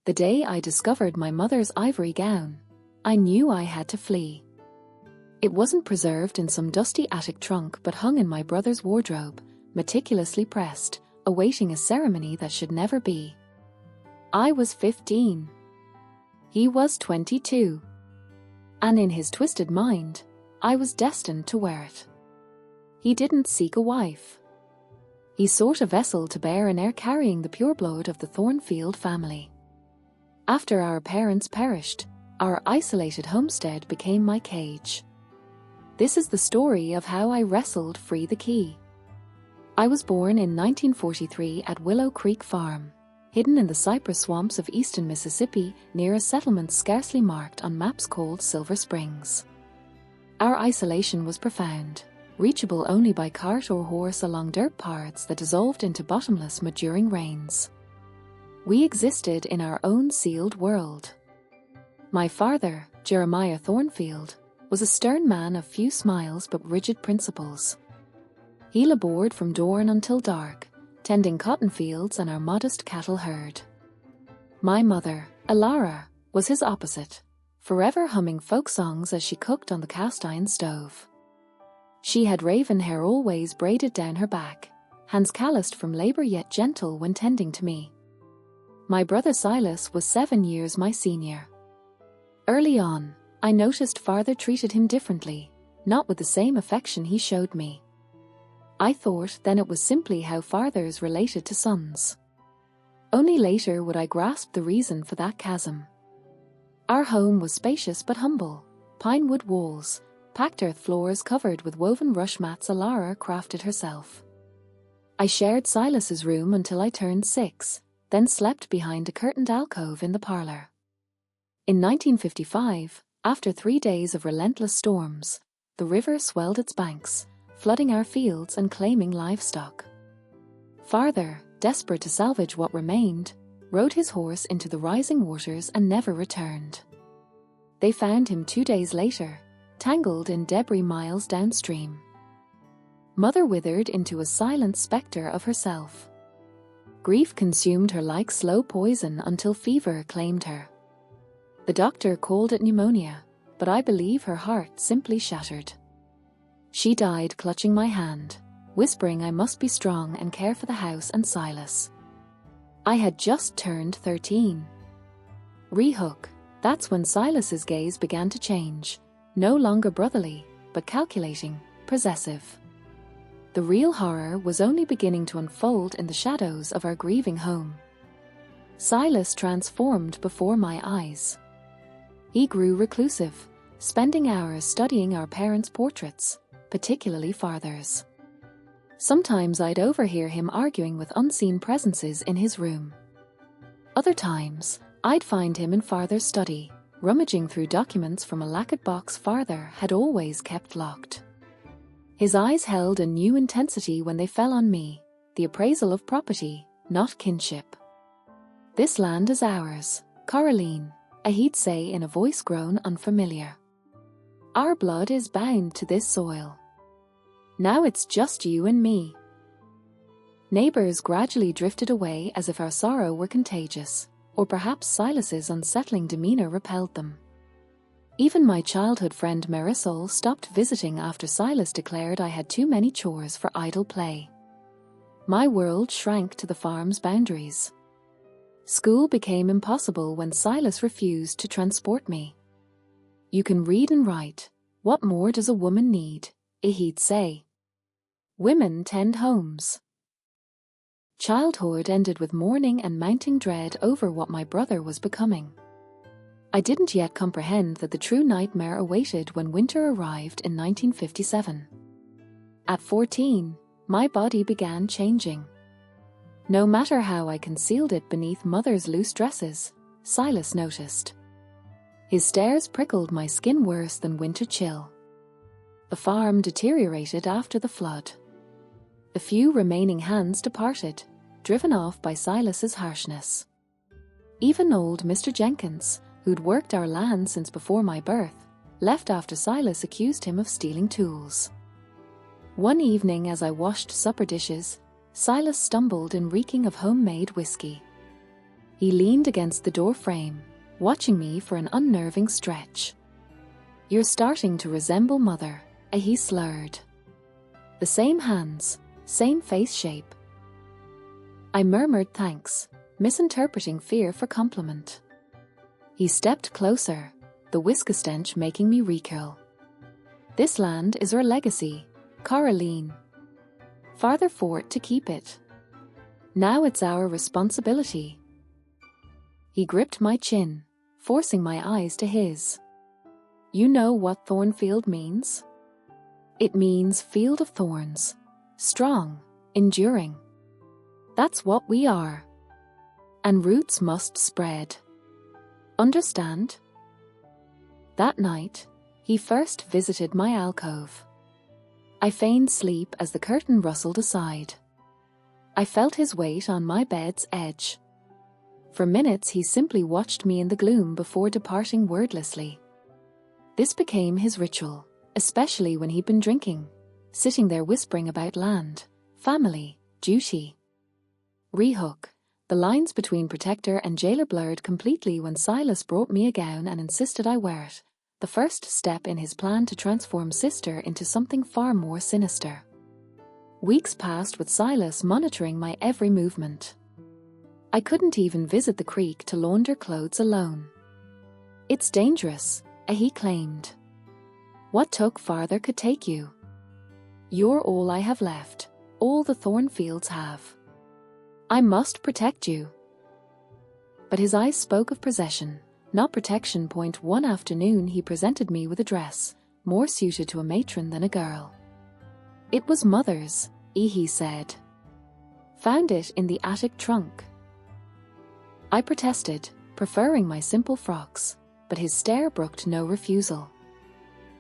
The day I discovered my mother's ivory gown, I knew I had to flee. It wasn't preserved in some dusty attic trunk but hung in my brother's wardrobe, meticulously pressed, awaiting a ceremony that should never be. I was 15. He was 22. And in his twisted mind, I was destined to wear it. He didn't seek a wife. He sought a vessel to bear an heir carrying the pure blood of the Thornfield family. After our parents perished, our isolated homestead became my cage. This is the story of how I wrestled free the key. I was born in 1943 at Willow Creek Farm, hidden in the cypress swamps of eastern Mississippi near a settlement scarcely marked on maps called Silver Springs. Our isolation was profound, reachable only by cart or horse along dirt paths that dissolved into bottomless mud during rains. We existed in our own sealed world. My father, Jeremiah Thornfield, was a stern man of few smiles but rigid principles. He labored from dawn until dark, tending cotton fields and our modest cattle herd. My mother, Alara, was his opposite, forever humming folk songs as she cooked on the cast-iron stove. She had raven hair always braided down her back, hands calloused from labor yet gentle when tending to me. My brother Silas was 7 years my senior. Early on, I noticed father treated him differently, not with the same affection he showed me. I thought then it was simply how fathers related to sons. Only later would I grasp the reason for that chasm. Our home was spacious but humble, pine wood walls, packed earth floors covered with woven rush mats Alara crafted herself. I shared Silas's room until I turned 6, then slept behind a curtained alcove in the parlor. In 1955, after 3 days of relentless storms, the river swelled its banks, flooding our fields and claiming livestock. Father, desperate to salvage what remained, rode his horse into the rising waters and never returned. They found him 2 days later, tangled in debris miles downstream. Mother withered into a silent specter of herself. Grief consumed her like slow poison until fever claimed her. The doctor called it pneumonia, but I believe her heart simply shattered. She died clutching my hand, whispering I must be strong and care for the house and Silas. I had just turned 13. Rehook, that's when Silas's gaze began to change, no longer brotherly, but calculating, possessive. The real horror was only beginning to unfold in the shadows of our grieving home. Silas transformed before my eyes. He grew reclusive, spending hours studying our parents' portraits, particularly father's. Sometimes I'd overhear him arguing with unseen presences in his room. Other times, I'd find him in father's study, rummaging through documents from a lacquered box father had always kept locked. His eyes held a new intensity when they fell on me, the appraisal of property, not kinship. "This land is ours, Coraline," he'd say in a voice grown unfamiliar. "Our blood is bound to this soil. Now it's just you and me." Neighbors gradually drifted away as if our sorrow were contagious, or perhaps Silas's unsettling demeanor repelled them. Even my childhood friend Marisol stopped visiting after Silas declared I had too many chores for idle play. My world shrank to the farm's boundaries. School became impossible when Silas refused to transport me. "You can read and write. What more does a woman need?" he'd say. "Women tend homes." Childhood ended with mourning and mounting dread over what my brother was becoming. I didn't yet comprehend that the true nightmare awaited when winter arrived in 1957. At 14, my body began changing. No matter how I concealed it beneath mother's loose dresses, Silas noticed. His stares prickled my skin worse than winter chill. The farm deteriorated after the flood. The few remaining hands departed, driven off by Silas's harshness. Even old Mr. Jenkins, who'd worked our land since before my birth, left after Silas accused him of stealing tools. One evening as I washed supper dishes, Silas stumbled in reeking of homemade whiskey. He leaned against the door frame, watching me for an unnerving stretch. "You're starting to resemble Mother," he slurred. "The same hands, same face shape." I murmured thanks, misinterpreting fear for compliment. He stepped closer, the whisker stench making me recoil. "This land is our legacy, Caroline. Father fought to keep it. Now it's our responsibility." He gripped my chin, forcing my eyes to his. "You know what Thornfield means? It means field of thorns. Strong, enduring. That's what we are. And roots must spread. Understand?" That night, he first visited my alcove. I feigned sleep as the curtain rustled aside. I felt his weight on my bed's edge. For minutes he simply watched me in the gloom before departing wordlessly. This became his ritual, especially when he'd been drinking, sitting there whispering about land, family, duty. Rehook. The lines between protector and jailer blurred completely when Silas brought me a gown and insisted I wear it, the first step in his plan to transform sister into something far more sinister. Weeks passed with Silas monitoring my every movement. I couldn't even visit the creek to launder clothes alone. "It's dangerous," he claimed. "What took farther could take you. You're all I have left, all the Thornfields have. I must protect you." But his eyes spoke of possession, not protection. One afternoon he presented me with a dress, more suited to a matron than a girl. "It was Mother's," he said. "Found it in the attic trunk." I protested, preferring my simple frocks, but his stare brooked no refusal.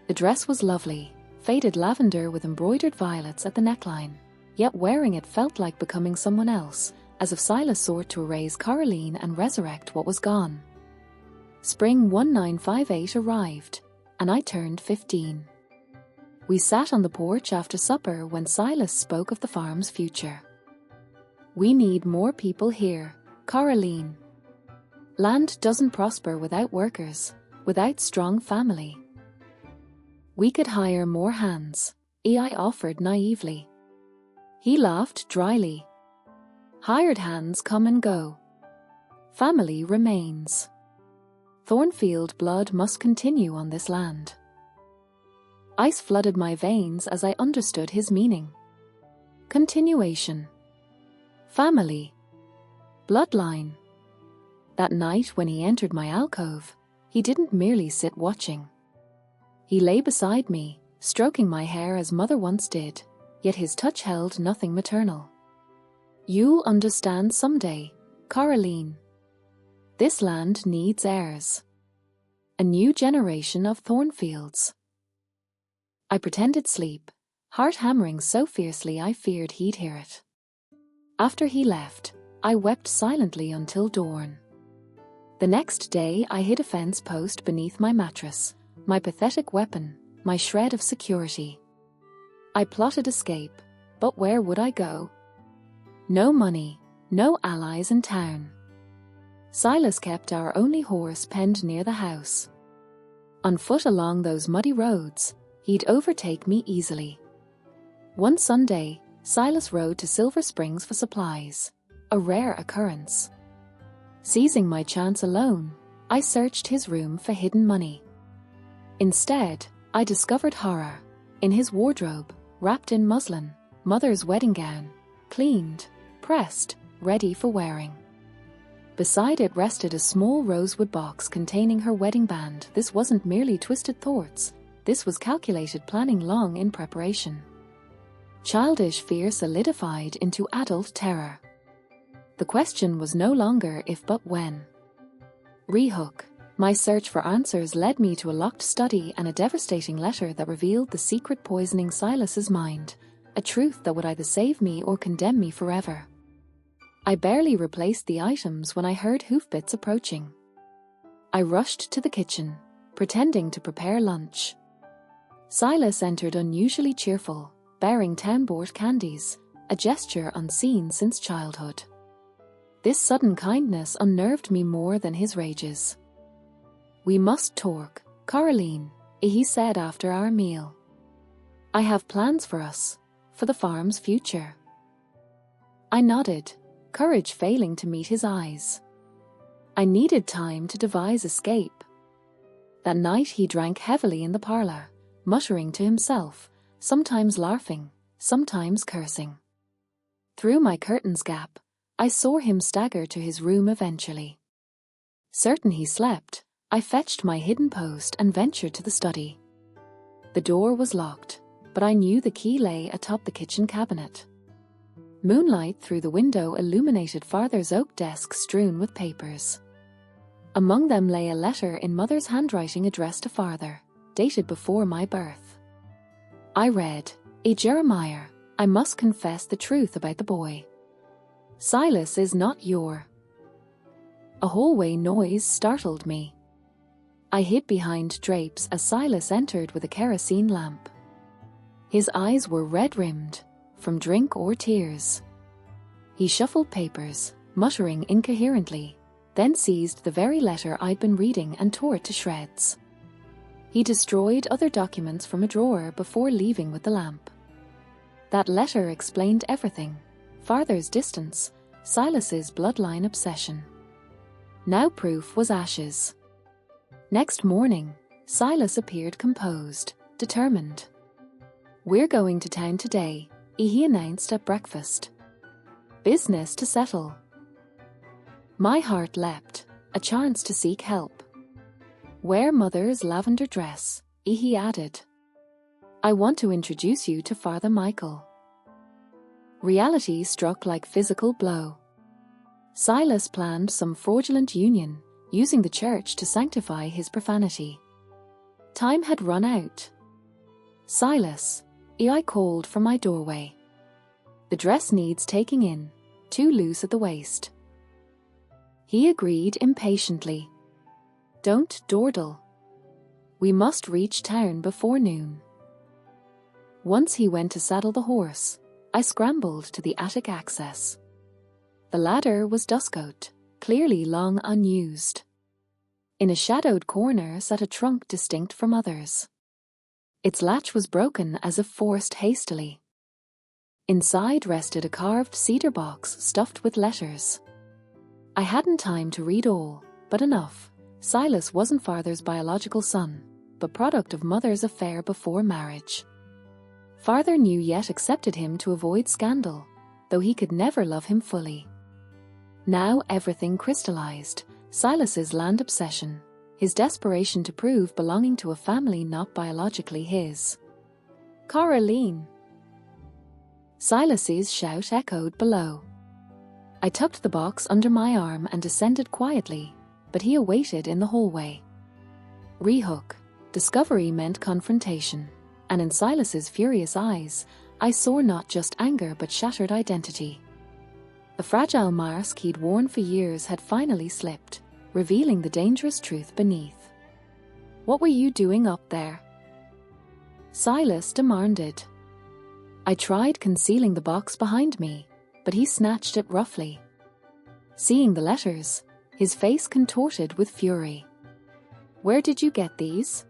The dress was lovely, faded lavender with embroidered violets at the neckline, yet wearing it felt like becoming someone else, as if Silas sought to erase Caroline and resurrect what was gone. Spring 1958 arrived, and I turned 15. We sat on the porch after supper when Silas spoke of the farm's future. "We need more people here, Caroline. Land doesn't prosper without workers, without strong family." "We could hire more hands," I offered naively. He laughed dryly. "Hired hands come and go. Family remains. Thornfield blood must continue on this land." Ice flooded my veins as I understood his meaning. Continuation. Family. Bloodline. That night when he entered my alcove, he didn't merely sit watching. He lay beside me, stroking my hair as Mother once did, yet his touch held nothing maternal. "You'll understand someday, Caroline. This land needs heirs. A new generation of Thornfields." I pretended sleep, heart hammering so fiercely I feared he'd hear it. After he left, I wept silently until dawn. The next day I hid a fence post beneath my mattress, my pathetic weapon, my shred of security. I plotted escape, but where would I go? No money, no allies in town. Silas kept our only horse penned near the house. On foot along those muddy roads, he'd overtake me easily. One Sunday, Silas rode to Silver Springs for supplies, a rare occurrence. Seizing my chance alone, I searched his room for hidden money. Instead, I discovered horror. In his wardrobe, wrapped in muslin, Mother's wedding gown, cleaned, pressed, ready for wearing. Beside it rested a small rosewood box containing her wedding band. This wasn't merely twisted thoughts, this was calculated planning long in preparation. Childish fear solidified into adult terror. The question was no longer if but when. Rehook. My search for answers led me to a locked study and a devastating letter that revealed the secret poisoning Silas's mind, a truth that would either save me or condemn me forever. I barely replaced the items when I heard hoofbeats approaching. I rushed to the kitchen, pretending to prepare lunch. Silas entered unusually cheerful, bearing town-bought candies, a gesture unseen since childhood. This sudden kindness unnerved me more than his rages. "We must talk, Caroline," he said after our meal. "I have plans for us, for the farm's future." I nodded, courage failing to meet his eyes. I needed time to devise escape. That night he drank heavily in the parlour, muttering to himself, sometimes laughing, sometimes cursing. Through my curtain's gap, I saw him stagger to his room eventually. Certain he slept, I fetched my hidden post and ventured to the study. The door was locked, but I knew the key lay atop the kitchen cabinet. Moonlight through the window illuminated Father's oak desk strewn with papers. Among them lay a letter in Mother's handwriting addressed to Father, dated before my birth. I read, Jeremiah, I must confess the truth about the boy. Silas is not your. A hallway noise startled me. I hid behind drapes as Silas entered with a kerosene lamp. His eyes were red-rimmed, from drink or tears. He shuffled papers, muttering incoherently, then seized the very letter I'd been reading and tore it to shreds. He destroyed other documents from a drawer before leaving with the lamp. That letter explained everything: Father's distance, Silas's bloodline obsession. Now proof was ashes. Next morning, Silas appeared composed, determined. "We're going to town today," he announced at breakfast. "Business to settle." My heart leapt, a chance to seek help. "Wear Mother's lavender dress," he added. "I want to introduce you to Father Michael." Reality struck like physical blow. Silas planned some fraudulent union, using the church to sanctify his profanity. Time had run out. "Silas," I called from my doorway. "The dress needs taking in, too loose at the waist." He agreed impatiently. "Don't dawdle. We must reach town before noon." Once he went to saddle the horse, I scrambled to the attic access. The ladder was duscoat, clearly long unused. In a shadowed corner sat a trunk distinct from others. Its latch was broken as if forced hastily. Inside rested a carved cedar box stuffed with letters. I hadn't time to read all, but enough. Silas wasn't Father's biological son, but product of Mother's affair before marriage. Father knew yet accepted him to avoid scandal, though he could never love him fully. Now everything crystallized: Silas's land obsession, his desperation to prove belonging to a family not biologically his. "Caroline!" Silas's shout echoed below. I tucked the box under my arm and descended quietly, but he awaited in the hallway. Rehook. Discovery meant confrontation, and in Silas's furious eyes, I saw not just anger but shattered identity. The fragile mask he'd worn for years had finally slipped, revealing the dangerous truth beneath. "What were you doing up there?" Silas demanded. I tried concealing the box behind me, but he snatched it roughly. Seeing the letters, his face contorted with fury. "Where did you get these?"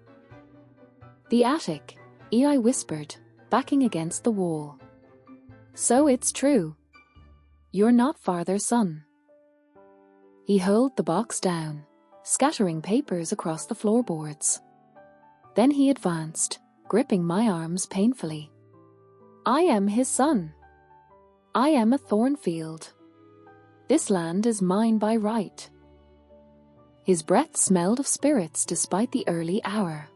"The attic," I whispered, backing against the wall. "So it's true. You're not Father's son." He hurled the box down, scattering papers across the floorboards. Then he advanced, gripping my arms painfully. "I am his son. I am a Thornfield. This land is mine by right." His breath smelled of spirits despite the early hour.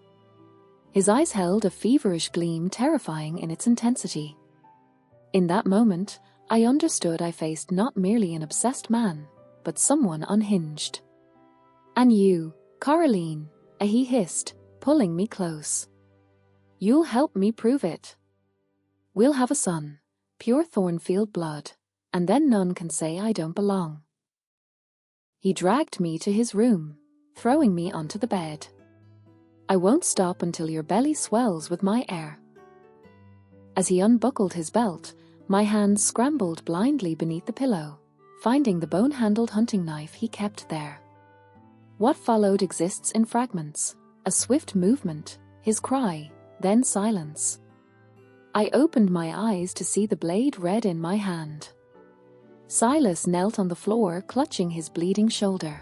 His eyes held a feverish gleam terrifying in its intensity. In that moment, I understood I faced not merely an obsessed man, but someone unhinged. "And you, Caroline," he hissed, pulling me close. "You'll help me prove it. We'll have a son, pure Thornfield blood, and then none can say I don't belong." He dragged me to his room, throwing me onto the bed. "I won't stop until your belly swells with my heir." As he unbuckled his belt, my hands scrambled blindly beneath the pillow, finding the bone-handled hunting knife he kept there. What followed exists in fragments. A swift movement, his cry, then silence. I opened my eyes to see the blade red in my hand. Silas knelt on the floor, clutching his bleeding shoulder.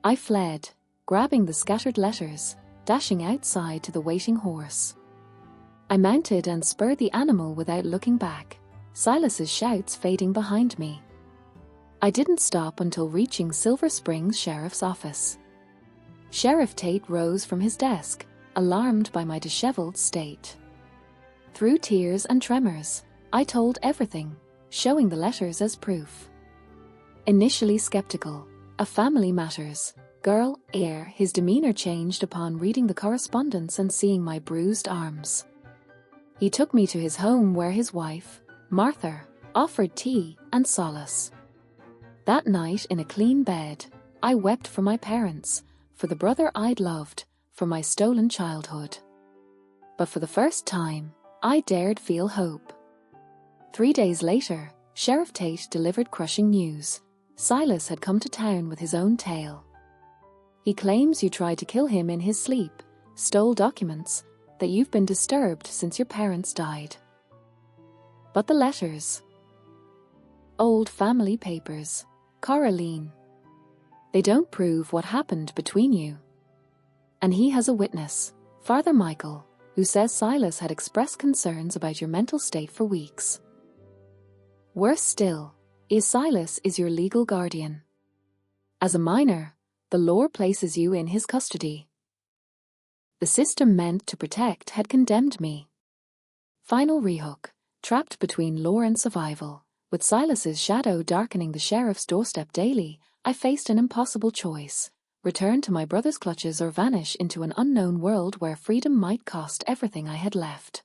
I fled, grabbing the scattered letters, dashing outside to the waiting horse. I mounted and spurred the animal without looking back, Silas's shouts fading behind me. I didn't stop until reaching Silver Springs Sheriff's office. Sheriff Tate rose from his desk, alarmed by my disheveled state. Through tears and tremors, I told everything, showing the letters as proof. Initially skeptical, a family matters, girl, heir, his demeanor changed upon reading the correspondence and seeing my bruised arms. He took me to his home where his wife, Martha, offered tea and solace. That night in a clean bed, I wept for my parents, for the brother I'd loved, for my stolen childhood. But for the first time, I dared feel hope. 3 days later, Sheriff Tate delivered crushing news. Silas had come to town with his own tale. He claims you tried to kill him in his sleep, stole documents, that you've been disturbed since your parents died. But the letters. Old family papers. Coraline. They don't prove what happened between you. And he has a witness, Father Michael, who says Silas had expressed concerns about your mental state for weeks. Worse still, Silas is your legal guardian. As a minor, the law places you in his custody. The system meant to protect had condemned me. Final rehook, trapped between law and survival, with Silas's shadow darkening the sheriff's doorstep daily, I faced an impossible choice: return to my brother's clutches or vanish into an unknown world where freedom might cost everything I had left.